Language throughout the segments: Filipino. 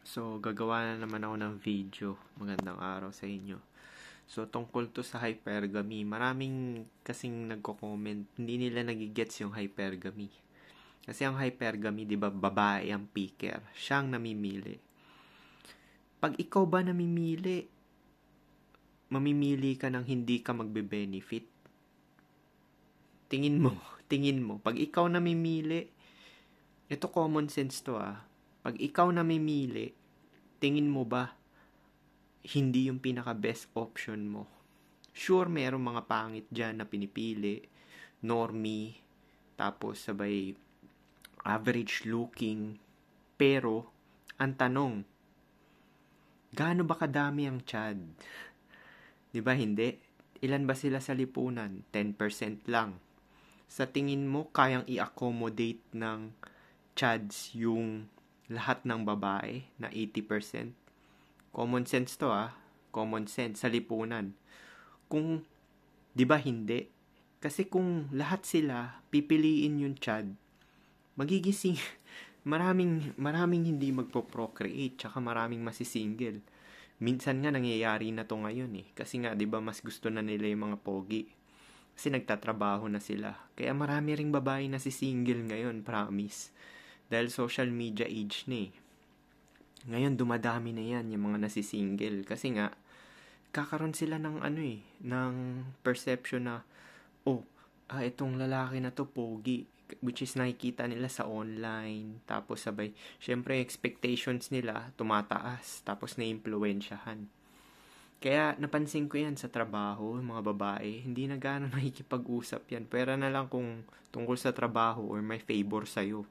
So, gagawa na naman ako ng video. Magandang araw sa inyo. So, tungkol to sa hypergamy. Maraming kasing nagko-comment, hindi nila nagigets yung hypergamy. Kasi ang hypergamy, di ba, babae ang picker. Siya ang namimili. Pag ikaw ba namimili, mamimili ka ng hindi ka magbe-benefit. Tingin mo, tingin mo. Pag ikaw namimili, ito common sense to ah. Pag ikaw namimili, tingin mo ba hindi yung pinaka-best option mo? Sure, merong mga pangit dyan na pinipili, normie, tapos sabay average looking, pero ang tanong, gaano ba kadami ang Chad? Di ba hindi? Ilan ba sila sa lipunan? 10% lang. Sa tingin mo, kayang i-accommodate ng Chads yung lahat ng babae na 80%? Common sense to ah. Common sense sa lipunan. Kung, di ba hindi? Kasi kung lahat sila pipiliin yung Chad, magigising maraming hindi magpo-procreate tsaka maraming masisingle. Minsan nga nangyayari na to ngayon eh. Kasi nga 'di ba mas gusto na nila yung mga pogi. Kasi nagtatrabaho na sila. Kaya marami ring babae na si single ngayon, promise. Dahil social media age na eh. Ngayon dumadami na yan yung mga nasisingle. Kasi nga, kakaroon sila ng ng perception na, oh, itong lalaki na to pogi. Which is nakikita nila sa online. Tapos sabay, syempre expectations nila tumataas. Tapos naimpluwensyahan. Kaya napansin ko yan sa trabaho, mga babae, hindi na gano'n nakikipag-usap yan. Pwera na lang kung tungkol sa trabaho or may favor sa'yo.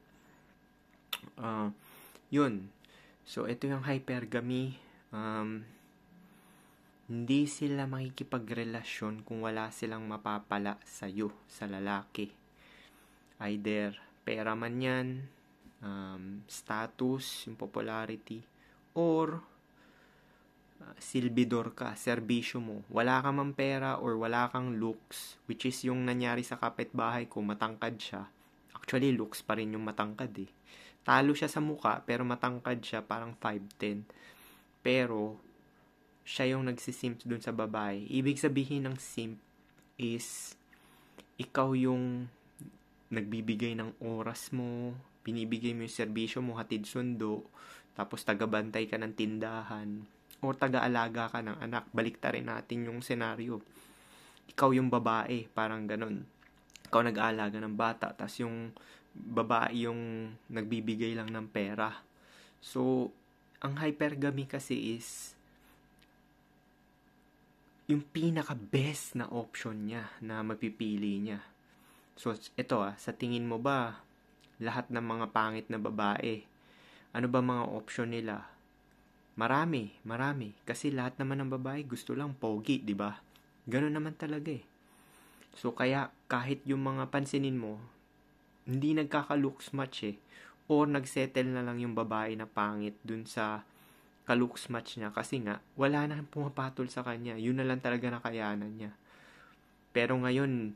Yun. So, ito yung hypergamy. Hindi sila makikipagrelasyon kung wala silang mapapala sa'yo, sa lalaki. Either pera man yan, status, yung popularity, or silbidor ka, serbisyo mo. Wala ka mang pera or wala kang looks, which is yung nangyari sa kapitbahay ko, matangkad siya. Actually, looks pa rin yung matangkad eh. Talo siya sa muka, pero matangkad siya, parang 5'10". Pero, siya yung nagsisimp dun sa babae. Ibig sabihin ng simp is, ikaw yung nagbibigay ng oras mo, binibigay mo yung serbisyo mo, hatid sundo, tapos tagabantay ka ng tindahan, o taga-alaga ka ng anak. Baliktarin natin yung senaryo. Ikaw yung babae, parang ganun. Ikaw nag-aalaga ng bata, tas yung babae yung nagbibigay lang ng pera. So, ang hypergamy kasi is yung pinaka-best na option niya na mapipili niya. So, ito sa tingin mo ba, lahat ng mga pangit na babae, ano ba mga option nila? Marami. Kasi lahat naman ng babae gusto lang pogi, di ba? Ganun naman talaga eh. So, kaya kahit yung mga pansinin mo, hindi nagkaka-looks match eh. Or nagsettle na lang yung babae na pangit dun sa ka-looks match niya. Kasi nga, wala na pumapatol sa kanya. Yun na lang talaga nakayanan niya. Pero ngayon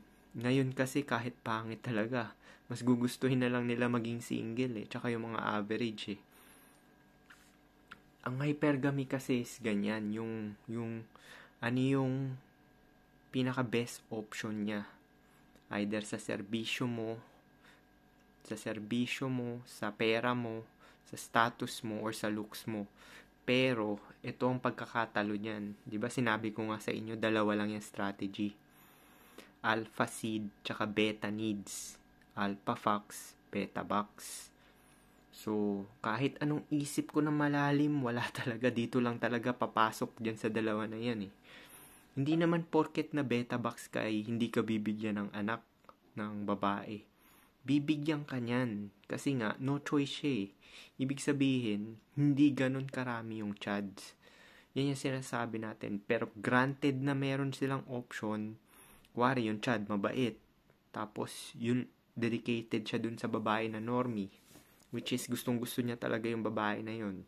kasi kahit pangit talaga, mas gugustuhin na lang nila maging single eh. Tsaka yung mga average eh. Ang hypergamy kasi is ganyan, yung pinaka best option niya. Either sa serbisyo mo, sa pera mo, sa status mo, or sa looks mo. Pero, ito ang pagkakatalo niyan. Di ba sinabi ko nga sa inyo, dalawa lang yung strategy. Alpha seed, tsaka beta needs. Alpha fox, beta box. So, kahit anong isip ko na malalim, wala talaga. Dito lang talaga papasok dyan sa dalawa na yan eh. Hindi naman porket na beta box ka ay hindi ka bibigyan ng anak ng babae. Bibigyan ka niyan. Kasi nga, no choice siya eh. Ibig sabihin, hindi ganun karami yung chads. Yan yung sinasabi natin. Pero granted na meron silang option, kuwari yung chad, mabait. Tapos, yun, dedicated siya dun sa babae na normie. Which is gustong-gusto niya talaga yung babae na yun.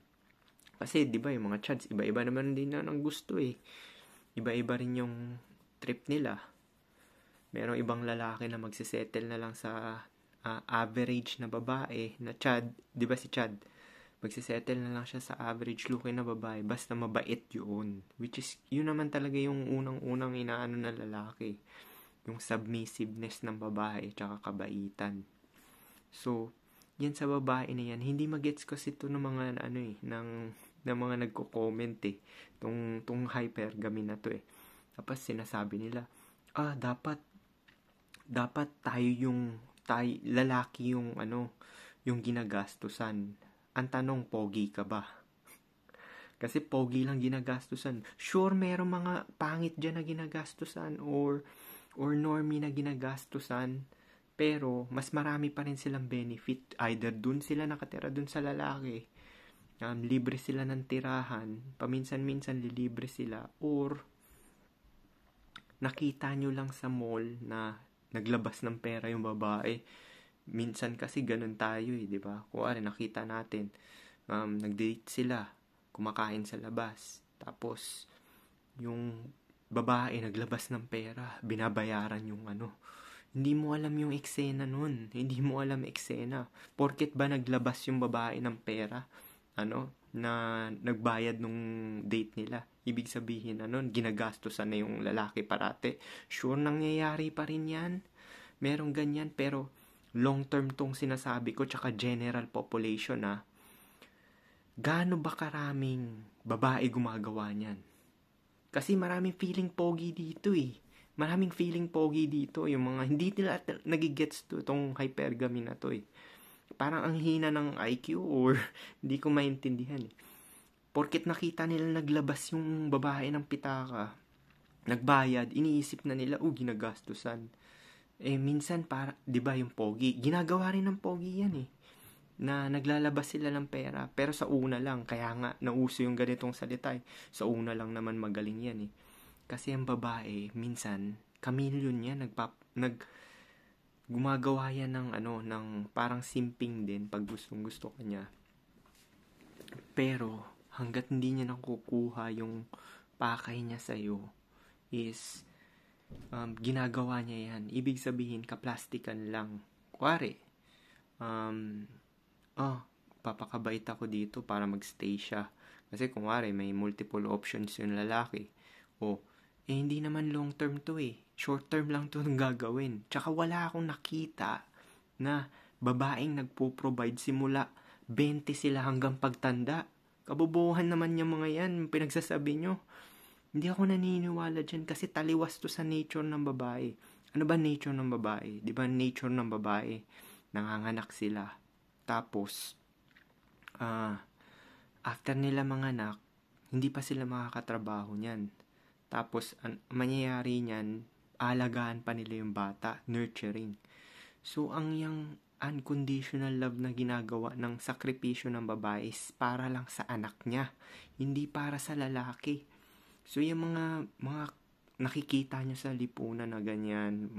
Kasi, di ba, yung mga chads, iba-iba naman din na ng gusto eh. Iba-iba rin yung trip nila. Merong ibang lalaki na magsisettle na lang sa average na babae na chad. Di ba si chad? Magsisettle na lang siya sa average looking na babae, basta mabait yun. Which is, yun naman talaga yung unang-unang inaano na lalaki. Yung submissiveness ng babae, tsaka kabaitan. So, yan sa babae na yan, hindi magets kasi ito ng mga, ng mga nagko-comment tong hypergamy na to Tapos sinasabi nila, dapat lalaki yung ginagastusan. Ang tanong, pogi ka ba? Kasi pogi lang ginagastusan. Sure, merong mga pangit dyan na ginagastusan or normie na ginagastusan. Pero, mas marami pa rin silang benefit. Either dun sila nakatira dun sa lalaki. Libre sila ng tirahan. Paminsan-minsan lilibre sila. Or, nakita nyo lang sa mall na naglabas ng pera yung babae. Minsan kasi ganun tayo di ba? Kuwari nakita natin, nag-date sila, kumakain sa labas. Tapos, yung babae naglabas ng pera, binabayaran yung Hindi mo alam yung eksena nun. Hindi mo alam eksena. Porket ba naglabas yung babae ng pera, na nagbayad nung date nila. Ibig sabihin, ginagastosan na yung lalaki parate. Sure, nangyayari pa rin yan. Merong ganyan, pero long term tong sinasabi ko, tsaka general population gaano ba karaming babae gumagawa niyan? Kasi maraming feeling pogi dito Maraming feeling pogi dito. Yung mga hindi nila nagigets to itong hypergamy na to Parang ang hina ng IQ or hindi ko maintindihan Porket nakita nila naglabas yung babae ng pitaka, nagbayad, iniisip na nila, ginagastusan. Minsan, 'di ba yung pogi, ginagawa rin ng pogi yan na naglalabas sila ng pera, pero sa una lang, kaya nga, nauso yung ganitong salita sa una lang naman magaling yan Kasi ang babae, minsan, chameleon yan, gumagawa yan ng parang simping din pag gustong-gusto ka niya. Pero, hanggat hindi niya nakukuha yung pakay niya sa'yo, is, ginagawa niya yan. Ibig sabihin, kaplastikan lang. Kuwari, papakabait ako dito para magstay siya. Kasi kunwari, may multiple options yung lalaki. Hindi naman long term to Short term lang to ng gagawin. Tsaka wala akong nakita na babaeng nagpo-provide simula 20 sila hanggang pagtanda. Kabobohan naman yung mga yan, pinagsasabi nyo. Hindi ako naniniwala dyan kasi taliwas to sa nature ng babae. Ano ba nature ng babae? Di ba nature ng babae? Nanganganak sila. Tapos, after nila manganak, hindi pa sila makakatrabaho niyan. Tapos, mangyayari niyan, alagaan pa nila yung bata, nurturing. So, ang yung unconditional love na ginagawa ng sakripisyo ng babae is para lang sa anak niya, hindi para sa lalaki. So, yung mga nakikita niyo sa lipunan na ganyan,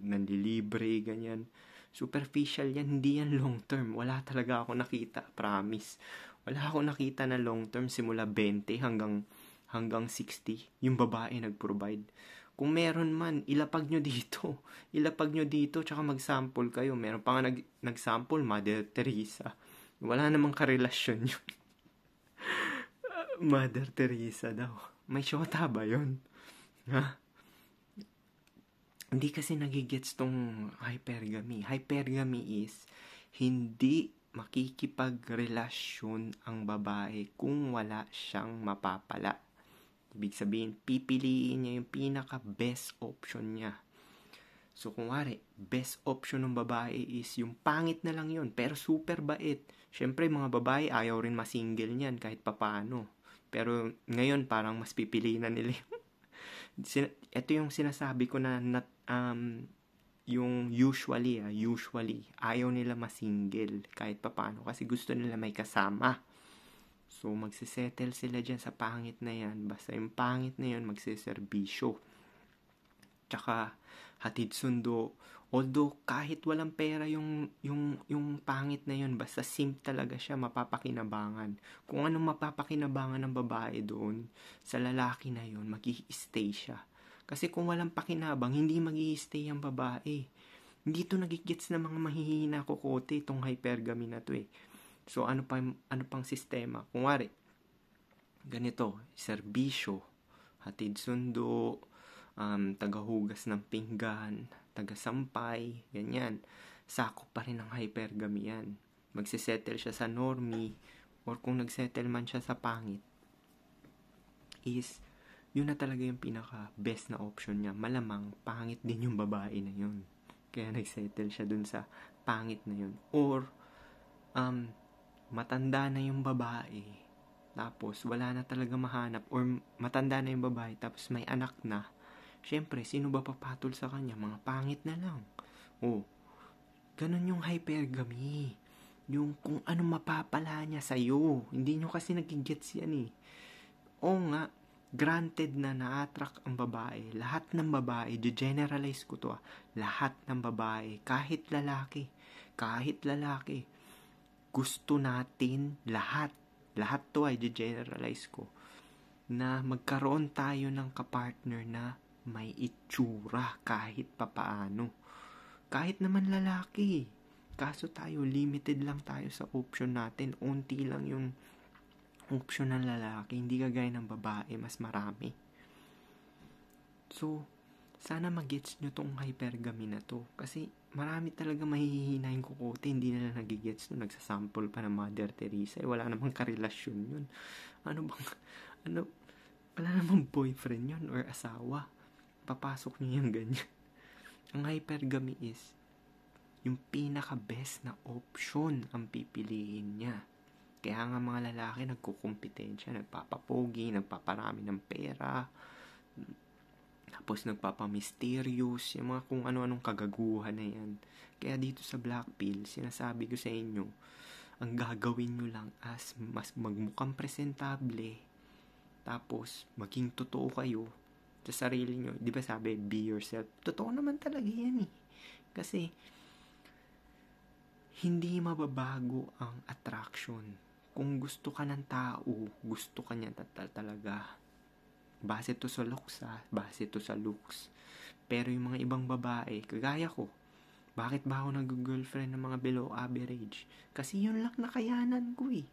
nandilibre, ganyan, superficial yan, hindi yan long term. Wala talaga ako nakita, promise. Wala ako nakita na long term simula 20 hanggang 60, yung babae nag-provide. Kung meron man, ilapag nyo dito, tsaka mag-sample kayo. Meron pa nga nag-sample, Mother Teresa. Wala namang karelasyon yun. Mother Teresa daw. May syota ba yun? Ha? Hindi kasi nagigets tong hypergamy. Hypergamy is, hindi makikipagrelasyon ang babae kung wala siyang mapapala. Ibig sabihin, pipiliin niya yung pinaka-best option niya. So, kung wari, best option ng babae is yung pangit na lang yun, pero super bait. Siyempre, mga babae, ayaw rin masingle niyan kahit papano. Pero, ngayon, parang mas pipiliin na nila. Ito yung sinasabi ko na yung usually, ayaw nila masingle kahit papano kasi gusto nila may kasama. So, magsisettle sila dyan sa pangit na yan. Basta yung pangit na yun, magsiservisyo. Tsaka, hatid sundo. Although, kahit walang pera yung pangit na yun, basta simp talaga siya, mapapakinabangan. Kung anong mapapakinabangan ng babae doon, sa lalaki na yun, mag-i-stay siya. Kasi kung walang pakinabang, hindi mag-i-stay ang babae. Hindi to nagigets na mga mahihina kokote itong hypergamy na to So, ano pang sistema? Kunwari, ganito, serbisyo, hatid sundo, tagahugas ng pinggan, tagasampay, ganyan. Sakop pa rin ng hypergamy yan. Magsisettle siya sa normie, or kung nagsettle man siya sa pangit, is yun na talaga yung pinaka best na option niya. Malamang pangit din yung babae na yun, kaya nagsettle siya dun sa pangit na yun. Or matanda na yung babae, tapos wala na talaga mahanap, or matanda na yung babae tapos may anak na. Syempre, sino ba papatol sa kanya? Mga pangit na lang. Ganun yung hypergamy. Yung kung ano mapapala niya sa'yo. Hindi nyo kasi nagigets yan eh. Nga, granted na na-attract ang babae. Lahat ng babae, generalize ko to lahat ng babae, kahit lalaki, gusto natin lahat to ay generalize ko, na magkaroon tayo ng kapartner na may itsura kahit papaano. Kahit naman lalaki. Kaso tayo, limited lang tayo sa option natin. Unti lang yung option ng lalaki, hindi kagaya ng babae, mas marami. So, sana magets nyo tong hypergamy na to. Kasi marami talaga mahihina yung kukote, hindi nila nagigets no, nagsasample pa ng Mother Teresa. Wala namang karelasyon yun. Wala namang boyfriend yun or asawa. Papasok nyo yung ganyan. Ang hypergamy is yung pinaka-best na option ang pipiliin niya. Kaya nga mga lalaki nagkukumpetensya, nagpapapogi, nagpaparami ng pera, tapos nagpapamysterious, yung mga kung ano-anong kagaguhan na yan. Kaya dito sa Black Pill, sinasabi ko sa inyo, ang gagawin nyo lang as mas magmukhang presentable, tapos maging totoo kayo sa sarili nyo. Di ba sabi, be yourself? Totoo naman talaga yan eh. Kasi hindi mababago ang attraction. Kung gusto ka ng tao, gusto ka niya talaga. Base to sa looks. Pero yung mga ibang babae, kagaya ko, bakit ba ako nag-girlfriend ng mga below average? Kasi yun lang nakayanan ko eh.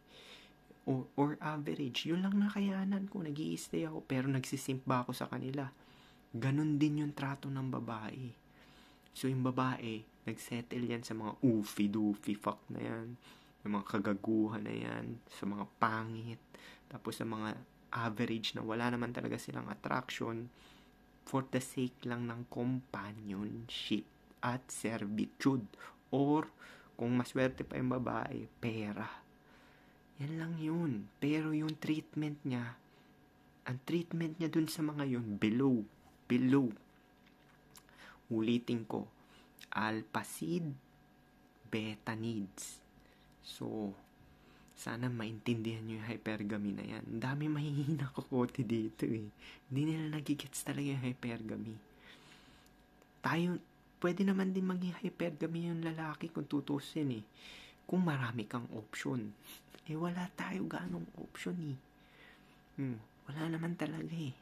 Or average, yun lang nakayanan ko. Nag-i-stay ako, pero nagsisimp ba ako sa kanila? Ganon din yung trato ng babae. So yung babae, nagsettle yan sa mga oofy-doofy fuck na yan, yung mga kagaguhan na yan, sa mga pangit, tapos sa mga average na wala naman talaga silang attraction, for the sake lang ng companionship at servitude, or kung maswerte pa yung babae, pera. Yan lang yun. Pero yung treatment niya, ang treatment niya dun sa mga yun, below. Ulitin ko, alpha seed, beta needs. So, sana maintindihan nyo yung hypergamy na yan. Ang dami mahihina kokote dito eh. Hindi nila nagigets talaga yung hypergamy. Tayo, pwede naman din maging hypergamy yung lalaki kung tutusin eh. Kung marami kang option. Wala tayo ganong option eh. Wala naman talaga eh.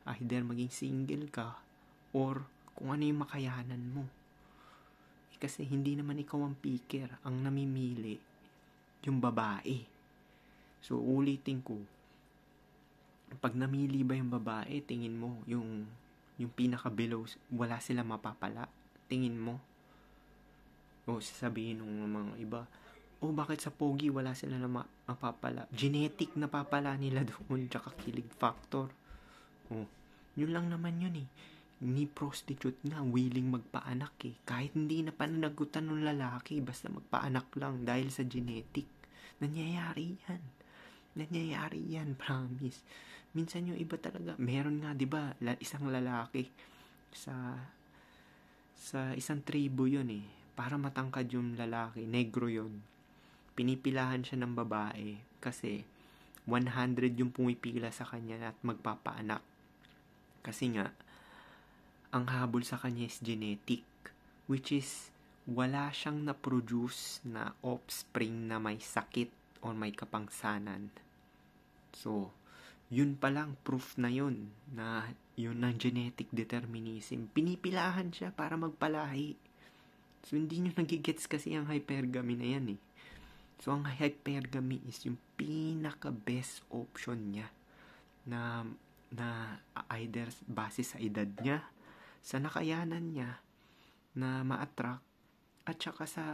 Either maging single ka, or kung ano yung makayanan mo. Kasi hindi naman ikaw ang picker, ang namimili yung babae. So ulitin ko, pag namili ba yung babae, tingin mo yung pinaka-below, wala sila mapapala, tingin mo? O sasabihin ng mga iba, bakit sa pogi wala sila na mapapala? Genetic na papala nila doon, tsaka kilig factor. Yun lang naman yun eh. Ni prostitute nga willing magpaanak eh. Kahit hindi na pananagutan ng lalaki, basta magpaanak lang dahil sa genetic. Nangyayari yan, promise. Minsan yung iba talaga, meron nga 'di ba, isang lalaki sa isang tribo yun eh. Para matangkad yung lalaki, negro yun. Pinipilahan siya ng babae kasi 100 yung pumipila sa kanya at magpapaanak. Kasi nga, ang habol sa kanya is genetic, which is wala siyang na-produce na offspring na may sakit o may kapangsanan. So, yun palang proof na yun, na yun ang genetic determinism. Pinipilahan siya para magpalahi. So, hindi nyo nagigets kasi ang hypergamy na yan eh. So, ang hypergamy is yung pinaka-best option niya na either base sa edad niya, sa nakayanan niya na ma-attract, at saka sa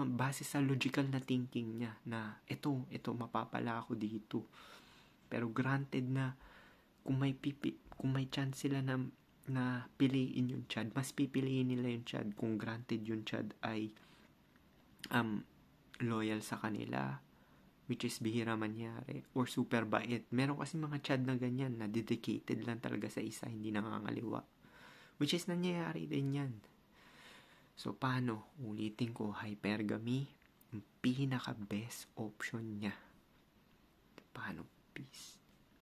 base sa logical na thinking niya na ito mapapala ako dito. Pero granted na kung may chance sila na piliin yung Chad, mas pipiliin nila yung Chad kung granted yung Chad ay loyal sa kanila, which is bihira mangyari, or super bait. Meron kasi mga Chad na ganyan na dedicated lang talaga sa isa, hindi nangangaliwa, which is nangyayari din yan. So paano? Ulitin ko, hypergamy yung pinaka best option niya. Paano? Peace.